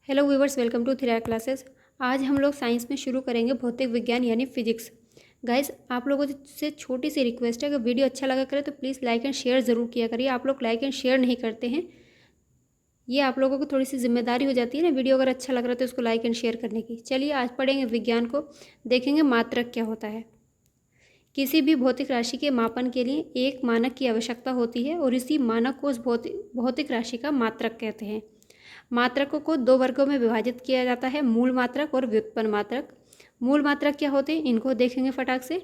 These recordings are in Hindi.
Hello viewers, welcome to 3R classes. आज हम लोग साइंस में शुरू करेंगे भौतिक विज्ञान यानी फिजिक्स। गाइस, आप लोगों से छोटी सी रिक्वेस्ट है, अगर वीडियो अच्छा लगा करे तो प्लीज़ लाइक एंड शेयर ज़रूर किया करिए। आप लोग लाइक एंड शेयर नहीं करते हैं, ये आप लोगों को थोड़ी सी जिम्मेदारी हो जाती है ना, वीडियो अगर अच्छा लग रहा है तो उसको लाइक एंड शेयर करने की। चलिए आज पढ़ेंगे विज्ञान को, देखेंगे मात्रक क्या होता है। किसी भी भौतिक राशि के मापन के लिए एक मानक की आवश्यकता होती है और इसी मानक को उस भौतिक राशि का मात्रक कहते हैं। मात्रकों को दो वर्गों में विभाजित किया जाता है, मूल मात्रक और व्युत्पन्न मात्रक। मूल मात्रक क्या होते हैं, इनको देखेंगे फटाक से।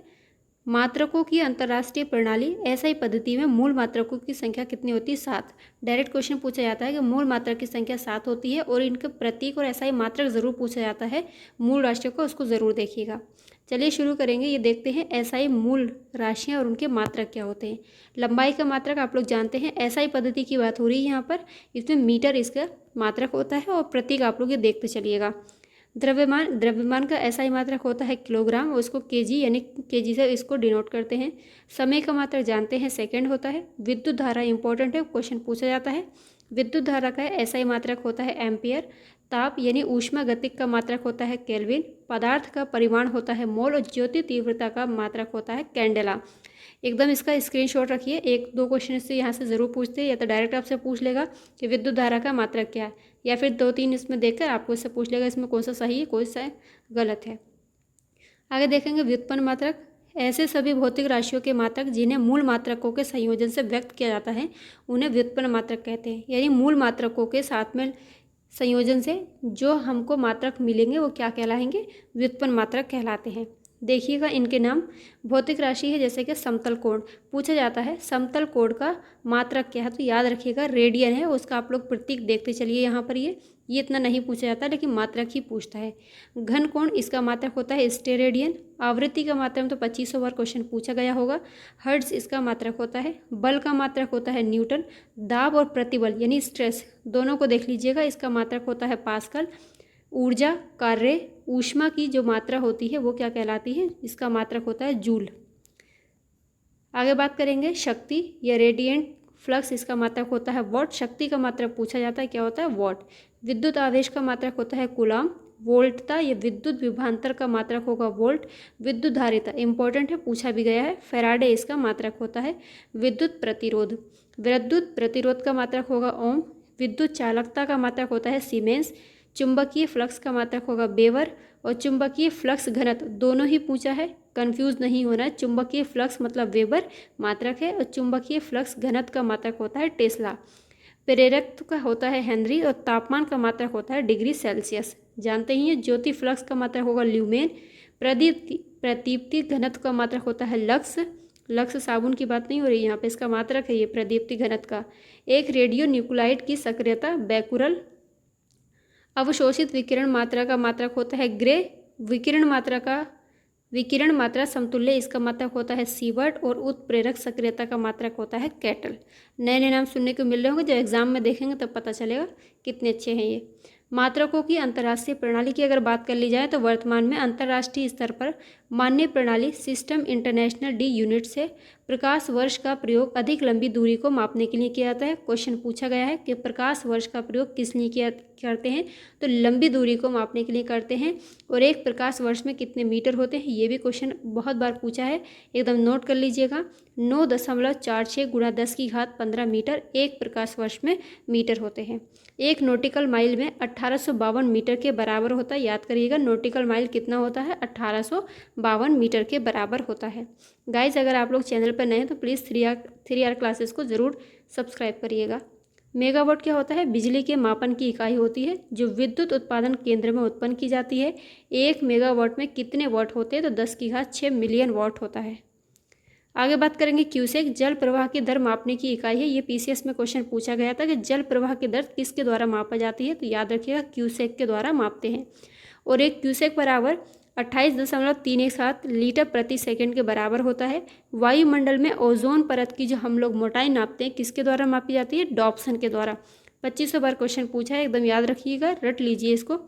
मात्रकों की अंतर्राष्ट्रीय प्रणाली एसआई पद्धति में मूल मात्रकों की संख्या कितनी होती है? 7। डायरेक्ट क्वेश्चन पूछा जाता है कि मूल मात्रक की संख्या 7 होती है और इनके प्रतीक और एसआई मात्रक जरूर पूछा जाता है मूल राशियों को, उसको जरूर देखिएगा। चलिए शुरू करेंगे। ये देखते हैं एसआई मूल राशियां और उनके मात्रक क्या होते हैं। लंबाई का मात्रक आप लोग जानते हैं, एसआई पद्धति की बात हो रही है यहाँ पर, इसमें मीटर इसका मात्रक होता है और प्रतीक आप लोग ये देखते चलिएगा। द्रव्यमान का एसआई मात्रक होता है किलोग्राम और उसको केजी यानी केजी से इसको डिनोट करते हैं। समय का मात्रक जानते हैं, सेकंड होता है। विद्युत धारा इंपॉर्टेंट है, क्वेश्चन पूछा जाता है। विद्युत धारा का एसआई मात्रक होता है एम्पियर। ताप यानी ऊष्मा गतिक का मात्रक होता है केल्विन। पदार्थ का परिमाण होता है मोल और ज्योति तीव्रता का मात्रक होता है कैंडेला। एकदम इसका स्क्रीनशॉट रखिए, एक दो क्वेश्चन से यहाँ से ज़रूर पूछते हैं, या तो डायरेक्ट आपसे पूछ लेगा कि विद्युत धारा का मात्रक क्या है, या फिर दो तीन इसमें देखकर आपको इससे पूछ लेगा इसमें कौन सा सही है कौन सा गलत है। आगे देखेंगे व्युत्पन्न मात्रक। ऐसे सभी भौतिक राशियों के मात्रक जिन्हें मूल मात्रकों के संयोजन से व्यक्त किया जाता है उन्हें व्युत्पन्न मात्रक कहते हैं। यानी मूल मात्रकों के साथ में संयोजन से जो हमको मात्रक मिलेंगे वो क्या कहलाएंगे? व्युत्पन्न मात्रक कहलाते हैं। देखिएगा इनके नाम। भौतिक राशि है जैसे कि समतल कोण, पूछा जाता है समतल कोण का मात्रक क्या है, तो याद रखिएगा रेडियन है, उसका आप लोग प्रतीक देखते चलिए। यहाँ पर ये इतना नहीं पूछा जाता लेकिन मात्रक ही पूछता है। घन कोण, इसका मात्रक होता है स्टेरेडियन। आवृत्ति का मात्रक तो 2500 बार क्वेश्चन पूछा गया होगा। हर्ट्ज इसका मात्रक होता है। बल का मात्रक होता है न्यूटन। दाब और प्रतिबल यानी स्ट्रेस दोनों को देख लीजिएगा, इसका मात्रक होता है पास्कल। ऊर्जा, कार्य, ऊष्मा की जो मात्रा होती है वो क्या कहलाती है? इसका मात्रक होता है जूल। आगे बात करेंगे शक्ति या रेडिएंट फ्लक्स, इसका मात्रक होता है वॉट। शक्ति का मात्रक पूछा जाता है, क्या होता है? वॉट। विद्युत आवेश का मात्रक होता है कूलाम। वोल्टता या विद्युत विभवांतर का मात्रक होगा वोल्ट। विद्युत धारिता इंपॉर्टेंट है, पूछा भी गया है, फैराडे इसका मात्रक होता है। विद्युत प्रतिरोध, विद्युत प्रतिरोध का मात्रक होगा ओम। विद्युत चालकता का मात्रक होता है सीमेंस। चुंबकीय फ्लक्स का मात्रक होगा बेवर। और चुंबकीय फ्लक्स घनत्व दोनों ही पूछा है, कंफ्यूज नहीं होना है। चुंबकीय फ्लक्स मतलब वेबर मात्रक है और चुंबकीय फ्लक्स घनत्व का मात्रक होता है टेस्ला। प्रेरकत्व का होता है हेनरी और तापमान का मात्रक होता है डिग्री सेल्सियस, जानते ही हैं। ज्योति फ्लक्स का मात्रक होगा ल्यूमेन। प्रदीप्ति घनत्व का मात्रक होता है लक्स। लक्स साबुन की बात नहीं हो रही यहाँ पे, इसका मात्रक है ये प्रदीप्ति घनत्व का। एक रेडियो न्यूक्लाइड की सक्रियता बैकुरल। अवशोषित विकिरण मात्रा का मात्रक होता है ग्रे। विकिरण मात्रा समतुल्य, इसका मात्रक होता है सीवर्ट। और उत्प्रेरक सक्रियता का मात्रक होता है कैटल। नए नए नाम सुनने को मिल रहे होंगे, जब एग्जाम में देखेंगे तब पता चलेगा कितने अच्छे हैं ये। मात्रकों की अंतर्राष्ट्रीय प्रणाली की अगर बात कर ली जाए तो वर्तमान में अंतर्राष्ट्रीय स्तर पर मान्य प्रणाली सिस्टम इंटरनेशनल डी यूनिट से प्रकाश वर्ष का प्रयोग अधिक लंबी दूरी को मापने के लिए किया जाता है। क्वेश्चन पूछा गया है कि प्रकाश वर्ष का प्रयोग किस लिए किया करते हैं, तो लंबी दूरी को मापने के लिए करते हैं। और एक प्रकाश वर्ष में कितने मीटर होते हैं, ये भी क्वेश्चन बहुत बार पूछा है, एकदम नोट कर लीजिएगा। 9.46 × 10⁻15 मीटर एक प्रकाश वर्ष में मीटर होते हैं। एक नॉटिकल माइल में 1852 मीटर के बराबर होता है, याद करिएगा नॉटिकल माइल कितना होता है? 1852 मीटर के बराबर होता है। गाइज, अगर आप लोग चैनल पर नए हैं तो प्लीज़ 3R क्लासेस को ज़रूर सब्सक्राइब करिएगा। मेगावाट क्या होता है? बिजली के मापन की इकाई होती है जो विद्युत उत्पादन केंद्र में उत्पन्न की जाती है। 1 मेगावाट में कितने वाट होते हैं? तो 10⁶ मिलियन वाट होता है। आगे बात करेंगे क्यूसेक, जल प्रवाह की दर मापने की इकाई है। ये पीसीएस में क्वेश्चन पूछा गया था कि जल प्रवाह की दर किसके द्वारा मापा जाती है, तो याद रखिएगा क्यूसेक के द्वारा मापते हैं। और एक क्यूसेक बराबर 28.317 लीटर प्रति सेकंड के बराबर होता है। वायुमंडल में ओजोन परत की जो हम लोग मोटाई नापते हैं किसके द्वारा मापी जाती है? डॉप्सन के द्वारा। 2500 बार क्वेश्चन पूछा है, एकदम याद रखिएगा, रट लीजिए इसको।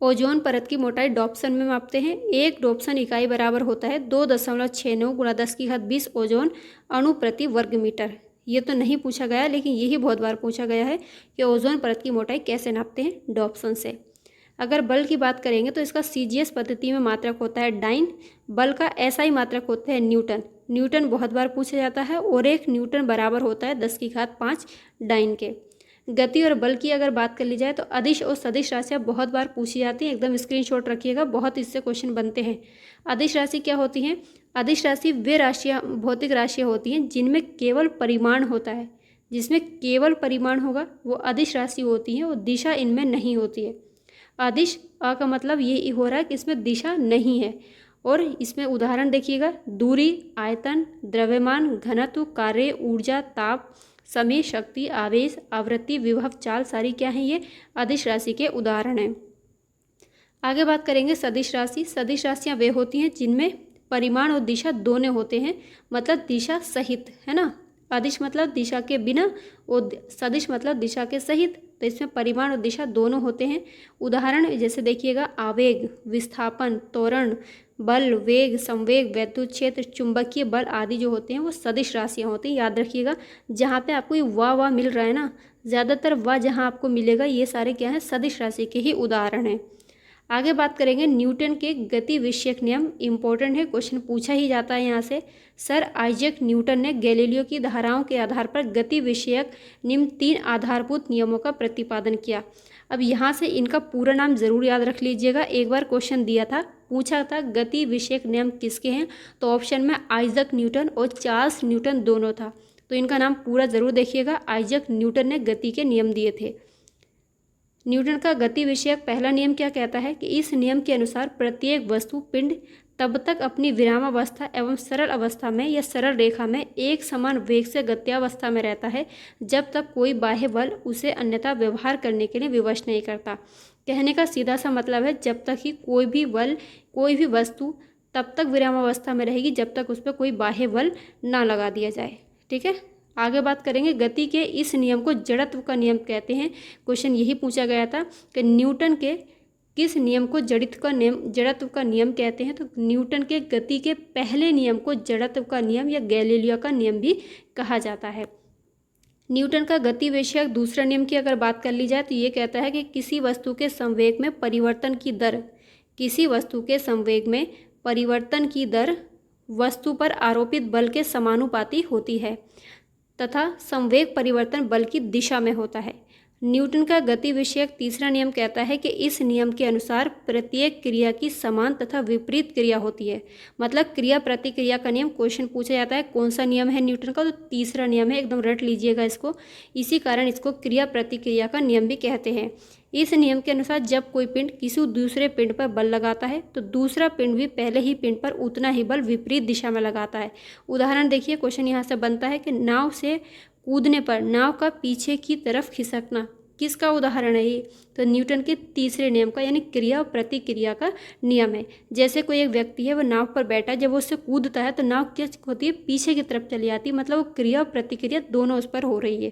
ओजोन परत की मोटाई डॉप्सन में मापते हैं। एक डॉप्सन इकाई बराबर होता है 2.69 × 10⁻20 ओजोन अणु प्रति वर्ग मीटर। ये तो नहीं पूछा गया, लेकिन यही बहुत बार पूछा गया है कि ओजोन परत की मोटाई कैसे नापते हैं, डॉप्सन से। अगर बल की बात करेंगे तो इसका सीजीएस पद्धति में मात्रक होता है डाइन, बल का एसआई मात्रक होता है न्यूटन। न्यूटन बहुत बार पूछा जाता है और 1 न्यूटन बराबर होता है 10⁵ डाइन के। गति और बल की अगर बात कर ली जाए तो अदिश और सदिश राशियाँ बहुत बार पूछी जाती हैं, एकदम स्क्रीनशॉट रखिएगा, बहुत इससे क्वेश्चन बनते हैं। अदिश राशि क्या होती हैं? अदिश राशि वे राशियाँ, भौतिक राशियाँ होती हैं जिनमें केवल परिमाण होता है। जिसमें केवल परिमाण होगा वो अदिश राशि होती हैं और दिशा इनमें नहीं होती है। अदिश अ का मतलब ये हो रहा है कि इसमें दिशा नहीं है। और इसमें उदाहरण देखिएगा, दूरी, आयतन, द्रव्यमान, घनत्व, कार्य, ऊर्जा, ताप, समय, शक्ति, आवेश, आवृत्ति, विभव, चाल, सारी क्या है? ये अदिश राशि के उदाहरण हैं। आगे बात करेंगे सदिश राशि। सदिश राशियाँ वे होती हैं जिनमें परिमाण और दिशा दोनों होते हैं, मतलब दिशा सहित, है ना। अदिश मतलब दिशा के बिना और सदिश मतलब दिशा के सहित, तो इसमें परिमाण और दिशा दोनों होते हैं। उदाहरण जैसे देखिएगा, आवेग, विस्थापन, त्वरण, बल, वेग, संवेग, वैद्युत क्षेत्र, चुंबकीय बल आदि जो होते हैं वो सदिश राशियाँ होती हैं। याद रखिएगा, जहाँ पे आपको ये वाह मिल रहा है ना, ज़्यादातर वाह जहाँ आपको मिलेगा ये सारे क्या हैं? सदिश राशि के ही उदाहरण हैं। आगे बात करेंगे न्यूटन के गति विषयक नियम। इंपॉर्टेंट है, क्वेश्चन पूछा ही जाता है यहाँ से। सर आइजैक न्यूटन ने गैलीलियो की धाराओं के आधार पर गति विषयक निम्न 3 आधारभूत नियमों का प्रतिपादन किया। अब यहाँ से इनका पूरा नाम जरूर याद रख लीजिएगा। एक बार क्वेश्चन दिया था, पूछा था गति विषयक नियम किसके हैं, तो ऑप्शन में आइजैक न्यूटन और चार्ल्स न्यूटन दोनों था। तो इनका नाम पूरा जरूर देखिएगा। आइजैक न्यूटन ने गति के नियम दिए थे। न्यूटन का गति विषयक पहला नियम क्या कहता है कि इस नियम के अनुसार प्रत्येक वस्तु पिंड तब तक अपनी विरामावस्था एवं सरल अवस्था में या सरल रेखा में एक समान वेग से गत्यावस्था में रहता है जब तक कोई बाह्य बल उसे अन्यथा व्यवहार करने के लिए विवश नहीं करता। कहने का सीधा सा मतलब है, जब तक ही कोई भी बल, कोई भी वस्तु तब तक विरामावस्था में रहेगी जब तक उस पर कोई बाह्य बल ना लगा दिया जाए। ठीक है, आगे बात करेंगे गति के इस नियम को जड़त्व का नियम कहते हैं। क्वेश्चन यही पूछा गया था कि न्यूटन के किस नियम को जड़त्व का नियम कहते हैं, तो न्यूटन के गति के पहले नियम को जड़त्व का नियम या गैलीलियो का नियम भी कहा जाता है। न्यूटन का गति विषयक दूसरा नियम की अगर बात कर ली जाए तो ये कहता है कि किसी वस्तु के संवेग में परिवर्तन की दर, किसी वस्तु के संवेग में परिवर्तन की दर वस्तु पर आरोपित बल के समानुपाती होती है तथा संवेग परिवर्तन बल की दिशा में होता है। न्यूटन का गति विषयक तीसरा नियम कहता है कि इस नियम के अनुसार प्रत्येक क्रिया की समान तथा विपरीत क्रिया होती है। मतलब क्रिया प्रतिक्रिया का नियम क्वेश्चन पूछा जाता है, कौन सा नियम है न्यूटन का, तो तीसरा नियम है, एकदम रट लीजिएगा इसको। इसी कारण इसको क्रिया प्रतिक्रिया का नियम भी कहते हैं। इस नियम के अनुसार जब कोई पिंड किसी दूसरे पिंड पर बल लगाता है तो दूसरा पिंड भी पहले ही पिंड पर उतना ही बल विपरीत दिशा में लगाता है। उदाहरण देखिए, क्वेश्चन यहाँ से बनता है कि नाव से कूदने पर नाव का पीछे की तरफ खिसकना, किसका उदाहरण है ये, तो न्यूटन के तीसरे नियम का, यानी क्रिया और प्रतिक्रिया का नियम है। जैसे कोई एक व्यक्ति है, वो नाव पर बैठा है, जब वो उससे कूदता है तो नाव क्या होती है, पीछे की तरफ चली जाती है, मतलब वो क्रिया और प्रतिक्रिया दोनों उस पर हो रही है।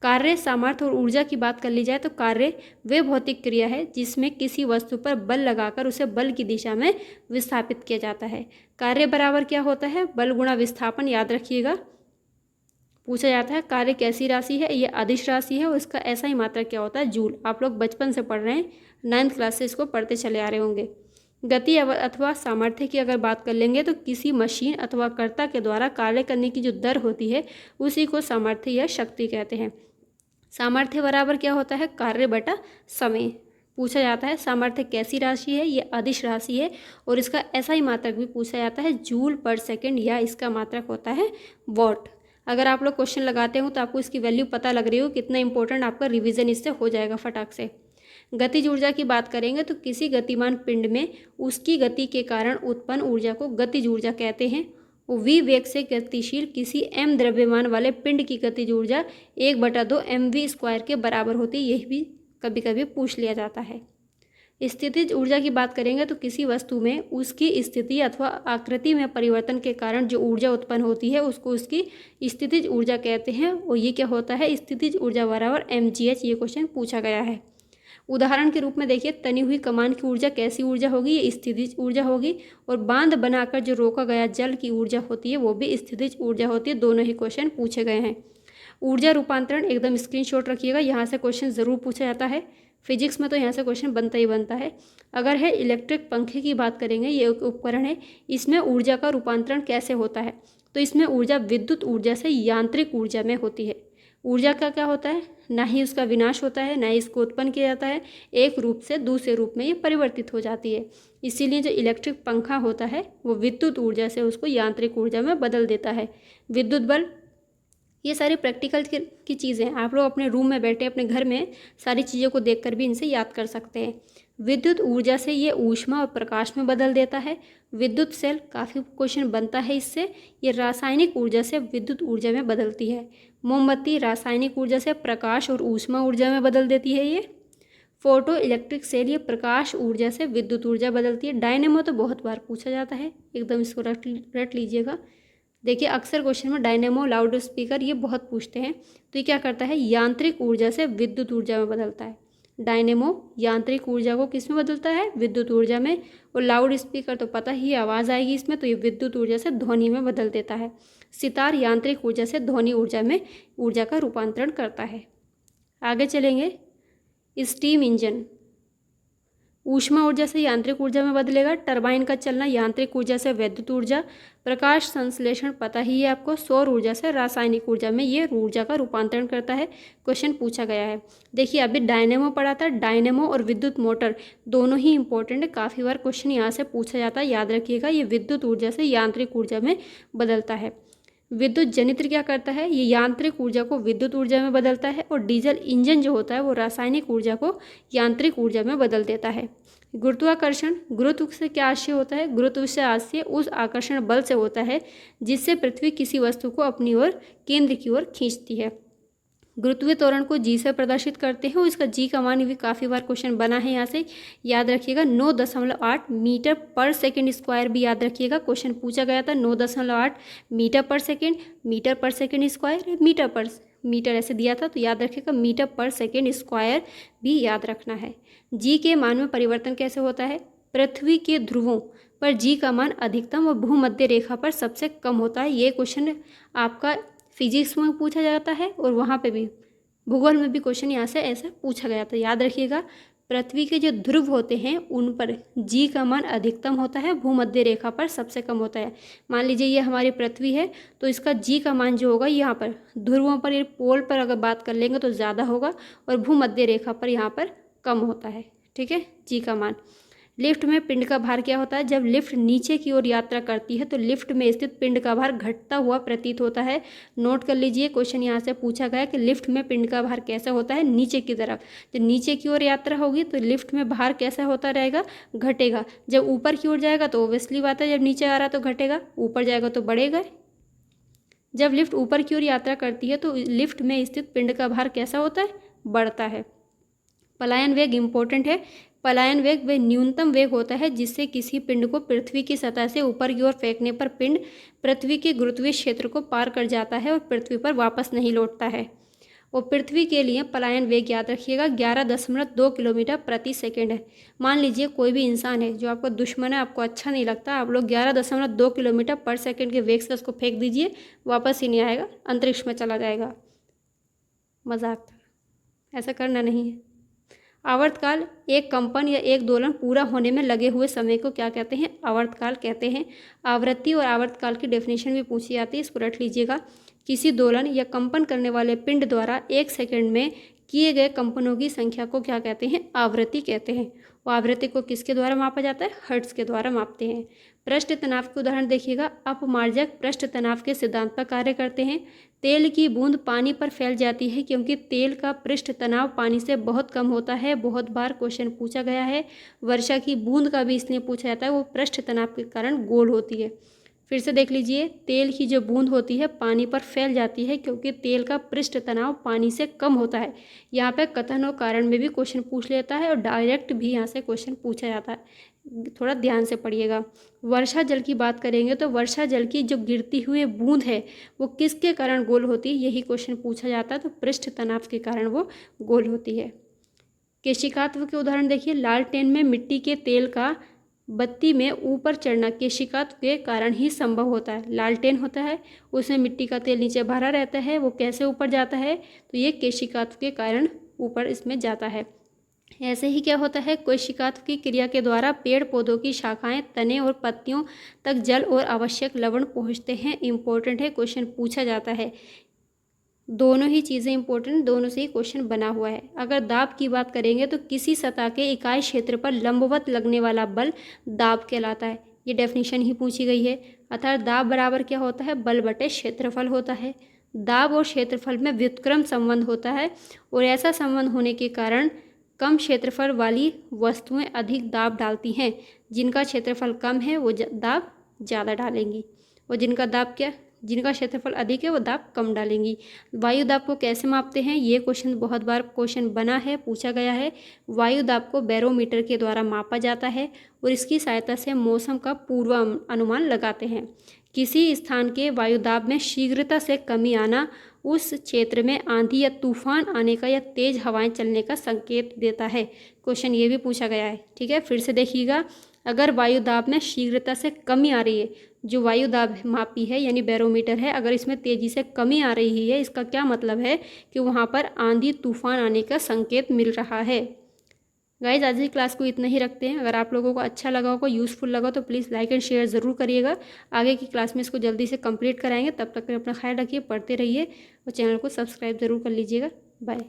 कार्य, सामर्थ्य और ऊर्जा की बात कर ली जाए तो कार्य वे भौतिक क्रिया है जिसमें किसी वस्तु पर बल लगाकर उसे बल की दिशा में विस्थापित किया जाता है। कार्य बराबर क्या होता है, बल गुणा विस्थापन। याद रखिएगा, पूछा जाता है कार्य कैसी राशि है, ये अदिश राशि है और इसका ऐसा ही मात्रक क्या होता है, जूल। आप लोग बचपन से पढ़ रहे हैं, 9th क्लास से इसको पढ़ते चले आ रहे होंगे। गति अथवा सामर्थ्य की अगर बात कर लेंगे तो किसी मशीन अथवा कर्ता के द्वारा कार्य करने की जो दर होती है उसी को सामर्थ्य या शक्ति कहते हैं। सामर्थ्य बराबर क्या होता है, कार्य बटा समय। पूछा जाता है सामर्थ्य कैसी राशि है, ये अदिश राशि है और इसका ऐसा ही मात्रक भी पूछा जाता है, जूल पर सेकेंड, या इसका मात्रक होता है वॉट। अगर आप लोग क्वेश्चन लगाते हो तो आपको इसकी वैल्यू पता लग रही हो, कितना इंपॉर्टेंट, आपका रिवीजन इससे हो जाएगा फटाक से। गतिज ऊर्जा की बात करेंगे तो किसी गतिमान पिंड में उसकी गति के कारण उत्पन्न ऊर्जा को गतिज ऊर्जा कहते हैं। v वेग से गतिशील किसी m द्रव्यमान वाले पिंड की गतिज ऊर्जा 1/2 mv² के बराबर होती है। यही भी कभी कभी पूछ लिया जाता है। स्थितिज ऊर्जा की बात करेंगे तो किसी वस्तु में उसकी स्थिति अथवा आकृति में परिवर्तन के कारण जो ऊर्जा उत्पन्न होती है उसको उसकी स्थितिज ऊर्जा कहते हैं। और ये क्या होता है, स्थितिज ऊर्जा बराबर mgh। ये क्वेश्चन पूछा गया है। उदाहरण के रूप में देखिए, तनी हुई कमान की ऊर्जा कैसी ऊर्जा होगी, ये स्थितिज ऊर्जा होगी। और बांध बनाकर जो रोका गया जल की ऊर्जा होती है वो भी स्थितिज ऊर्जा होती है। दोनों ही क्वेश्चन पूछे गए हैं। ऊर्जा रूपांतरण एकदम स्क्रीनशॉट रखिएगा, यहाँ से क्वेश्चन ज़रूर पूछा जाता है। फिजिक्स में तो यहाँ से क्वेश्चन बनता ही बनता है। अगर है इलेक्ट्रिक पंखे की बात करेंगे, ये एक उपकरण है, इसमें ऊर्जा का रूपांतरण कैसे होता है, तो इसमें ऊर्जा विद्युत ऊर्जा से यांत्रिक ऊर्जा में होती है। ऊर्जा का क्या होता है, ना ही उसका विनाश होता है, ना ही इसको उत्पन्न किया जाता है, एक रूप से दूसरे रूप में ये परिवर्तित हो जाती है। इसीलिए जो इलेक्ट्रिक पंखा होता है वो विद्युत ऊर्जा से उसको यांत्रिक ऊर्जा में बदल देता है। विद्युत बल, ये सारी प्रैक्टिकल की चीज़ें आप लोग अपने रूम में बैठे अपने घर में सारी चीज़ों को देखकर भी इनसे याद कर सकते हैं। विद्युत ऊर्जा से ये ऊष्मा और प्रकाश में बदल देता है। विद्युत सेल, काफ़ी क्वेश्चन बनता है इससे, ये रासायनिक ऊर्जा से विद्युत ऊर्जा में बदलती है। मोमबत्ती रासायनिक ऊर्जा से प्रकाश और ऊष्मा ऊर्जा में बदल देती है। ये फोटो इलेक्ट्रिक सेल, ये प्रकाश ऊर्जा से विद्युत ऊर्जा बदलती है। डायनेमो तो बहुत बार पूछा जाता है, एकदम इसको रट लीजिएगा। देखिए अक्सर क्वेश्चन में डायनेमो, लाउड स्पीकर ये बहुत पूछते हैं। तो ये क्या करता है, यांत्रिक ऊर्जा से विद्युत ऊर्जा में बदलता है। डायनेमो यांत्रिक ऊर्जा को किस में बदलता है, विद्युत ऊर्जा में। और लाउड स्पीकर तो पता ही आवाज़ आएगी इसमें, तो ये विद्युत ऊर्जा से ध्वनि में बदल देता है। सितार यांत्रिक ऊर्जा से ध्वनि ऊर्जा में ऊर्जा का रूपांतरण करता है। आगे चलेंगे, स्टीम इंजन ऊष्मा ऊर्जा से यांत्रिक ऊर्जा में बदलेगा। टरबाइन का चलना यांत्रिक ऊर्जा से विद्युत ऊर्जा। प्रकाश संश्लेषण पता ही है आपको, सौर ऊर्जा से रासायनिक ऊर्जा में ये ऊर्जा का रूपांतरण करता है। क्वेश्चन पूछा गया है। देखिए अभी डायनेमो पढ़ा था, डायनेमो और विद्युत मोटर दोनों ही इंपॉर्टेंट है, काफ़ी बार क्वेश्चन यहाँ से पूछा जाता है, याद रखिएगा। ये विद्युत ऊर्जा से यांत्रिक ऊर्जा में बदलता है। विद्युत जनित्र क्या करता है, ये यांत्रिक ऊर्जा को विद्युत ऊर्जा में बदलता है। और डीजल इंजन जो होता है वो रासायनिक ऊर्जा को यांत्रिक ऊर्जा में बदल देता है। गुरुत्वाकर्षण, गुरुत्व से क्या आशय होता है, गुरुत्व से आशय उस आकर्षण बल से होता है जिससे पृथ्वी किसी वस्तु को अपनी ओर, केंद्र की ओर खींचती है। गुरुत्वीय त्वरण को जी से प्रदर्शित करते हैं। इसका जी का मान भी काफ़ी बार क्वेश्चन बना है, यहाँ से याद रखिएगा। 9.8 मीटर पर सेकेंड स्क्वायर भी याद रखिएगा, क्वेश्चन पूछा गया था। 9.8 मीटर पर सेकेंड स्क्वायर, मीटर ऐसे दिया था, तो याद रखिएगा मीटर पर सेकेंड स्क्वायर भी याद रखना है। जी के मान में परिवर्तन कैसे होता है, पृथ्वी के ध्रुवों पर जी का मान अधिकतम और भूमध्य रेखा पर सबसे कम होता है। ये क्वेश्चन आपका फिजिक्स में पूछा जाता है और वहाँ पे भी भूगोल में भी क्वेश्चन यहाँ से ऐसा पूछा गया था, याद रखिएगा। पृथ्वी के जो ध्रुव होते हैं उन पर जी का मान अधिकतम होता है, भूमध्य रेखा पर सबसे कम होता है। मान लीजिए ये हमारी पृथ्वी है, तो इसका जी का मान जो होगा यहाँ पर ध्रुवों पर, ये पोल पर अगर बात कर लेंगे तो ज़्यादा होगा, और भूमध्य रेखा पर यहाँ पर कम होता है। ठीक है, जी का मान। लिफ्ट में पिंड का भार क्या होता है, जब लिफ्ट नीचे की ओर यात्रा करती है तो लिफ्ट में स्थित पिंड का भार घटता हुआ प्रतीत होता है। नोट कर लीजिए, क्वेश्चन यहाँ से पूछा गया कि लिफ्ट में पिंड का भार कैसा होता है, नीचे की तरफ। जब नीचे की ओर यात्रा होगी तो लिफ्ट में भार कैसा होता रहेगा, घटेगा। जब ऊपर की ओर जाएगा तो ऑब्वियसली बात है, जब नीचे आ रहा तो घटेगा, ऊपर जाएगा तो बढ़ेगा। जब लिफ्ट ऊपर की ओर यात्रा करती है तो लिफ्ट में स्थित पिंड का भार कैसा होता है, बढ़ता है। पलायन वेग इंपॉर्टेंट है। पलायन वेग वह न्यूनतम वेग होता है जिससे किसी पिंड को पृथ्वी की सतह से ऊपर की ओर फेंकने पर पिंड पृथ्वी के गुरुत्वीय क्षेत्र को पार कर जाता है और पृथ्वी पर वापस नहीं लौटता है। और पृथ्वी के लिए पलायन वेग याद रखिएगा 11.2 किलोमीटर प्रति सेकेंड है। मान लीजिए कोई भी इंसान है जो आपका दुश्मन है, आपको अच्छा नहीं लगता, आप लोग 11.2 किलोमीटर पर सेकेंड के वेग से उसको फेंक दीजिए, वापस ही नहीं आएगा, अंतरिक्ष में चला जाएगा। मजाक था, ऐसा करना नहीं है। आवर्तकाल, एक कंपन या एक दोलन पूरा होने में लगे हुए समय को क्या कहते हैं, आवर्तकाल कहते हैं। आवृत्ति और आवर्तकाल की डेफिनेशन भी पूछी जाती है, इसको रट लीजिएगा। किसी दोलन या कंपन करने वाले पिंड द्वारा 1 सेकंड में किए गए कंपनों की संख्या को क्या कहते हैं, आवृत्ति कहते हैं। और आवृत्ति को किसके द्वारा मापा जाता है, हर्ट्ज के द्वारा मापते हैं। पृष्ठ तनाव के उदाहरण देखिएगा। अपमार्जक पृष्ठ तनाव के सिद्धांत पर कार्य करते हैं। तेल की बूंद पानी पर फैल जाती है क्योंकि तेल का पृष्ठ तनाव पानी से बहुत कम होता है, बहुत बार क्वेश्चन पूछा गया है। वर्षा की बूंद का भी इसलिए पूछा जाता है, वो पृष्ठ तनाव के कारण गोल होती है। फिर से देख लीजिए, तेल की जो बूंद होती है पानी पर फैल जाती है क्योंकि तेल का पृष्ठ तनाव पानी से कम होता है। यहाँ पे कथन और कारण में भी क्वेश्चन पूछ लेता है और डायरेक्ट भी यहाँ से क्वेश्चन पूछा जाता है, थोड़ा ध्यान से पढ़िएगा। वर्षा जल की बात करेंगे तो वर्षा जल की जो गिरती हुई बूंद है वो किसके कारण गोल होती है, यही क्वेश्चन पूछा जाता है, तो पृष्ठ तनाव के कारण वो गोल होती है। केशिकात्व के उदाहरण देखिए, लालटेन में मिट्टी के तेल का बत्ती में ऊपर चढ़ना केशिकात्व के कारण ही संभव होता है। लालटेन होता है, उसमें मिट्टी का तेल नीचे भरा रहता है, वो कैसे ऊपर जाता है, तो ये केशिकात्व के कारण ऊपर इसमें जाता है। ऐसे ही क्या होता है, कोशिकात्व की क्रिया के द्वारा पेड़ पौधों की शाखाएं, तने और पत्तियों तक जल और आवश्यक लवण पहुंचते हैं। इम्पोर्टेंट है, क्वेश्चन पूछा जाता है। दोनों ही चीज़ें इंपॉर्टेंट, दोनों से ही क्वेश्चन बना हुआ है। अगर दाब की बात करेंगे तो किसी सतह के इकाई क्षेत्र पर लंबवत लगने वाला बल दाब कहलाता है। ये डेफिनेशन ही पूछी गई है। अर्थात दाब बराबर क्या होता है, बल बटे क्षेत्रफल होता है। दाब और क्षेत्रफल में व्युत्क्रम संबंध होता है और ऐसा संबंध होने के कारण कम क्षेत्रफल वाली वस्तुएं अधिक दाब डालती हैं। जिनका क्षेत्रफल कम है वो दाब ज़्यादा डालेंगी, और जिनका क्षेत्रफल अधिक है वो दाब कम डालेंगी। वायु दाब को कैसे मापते हैं, ये क्वेश्चन बहुत बार क्वेश्चन बना है, पूछा गया है। वायु दाब को बैरोमीटर के द्वारा मापा जाता है और इसकी सहायता से मौसम का पूर्वानुमान लगाते हैं। किसी स्थान के वायु दाब में शीघ्रता से कमी आना उस क्षेत्र में आंधी या तूफान आने का या तेज हवाएं चलने का संकेत देता है। क्वेश्चन ये भी पूछा गया है। ठीक है, फिर से देखिएगा, अगर वायु दाब में शीघ्रता से कमी आ रही है, जो वायु दाब मापी है यानी बैरोमीटर है, अगर इसमें तेजी से कमी आ रही है, इसका क्या मतलब है कि वहाँ पर आंधी तूफान आने का संकेत मिल रहा है। गाइज, आज की क्लास को इतना ही रखते हैं। अगर आप लोगों को अच्छा लगा होगा, यूज़फुल लगा तो प्लीज़ लाइक एंड शेयर ज़रूर करिएगा। आगे की क्लास में इसको जल्दी से कंप्लीट कराएंगे। तब तक अपना ख्याल रखिए, पढ़ते रहिए और चैनल को सब्सक्राइब ज़रूर कर लीजिएगा। बाय।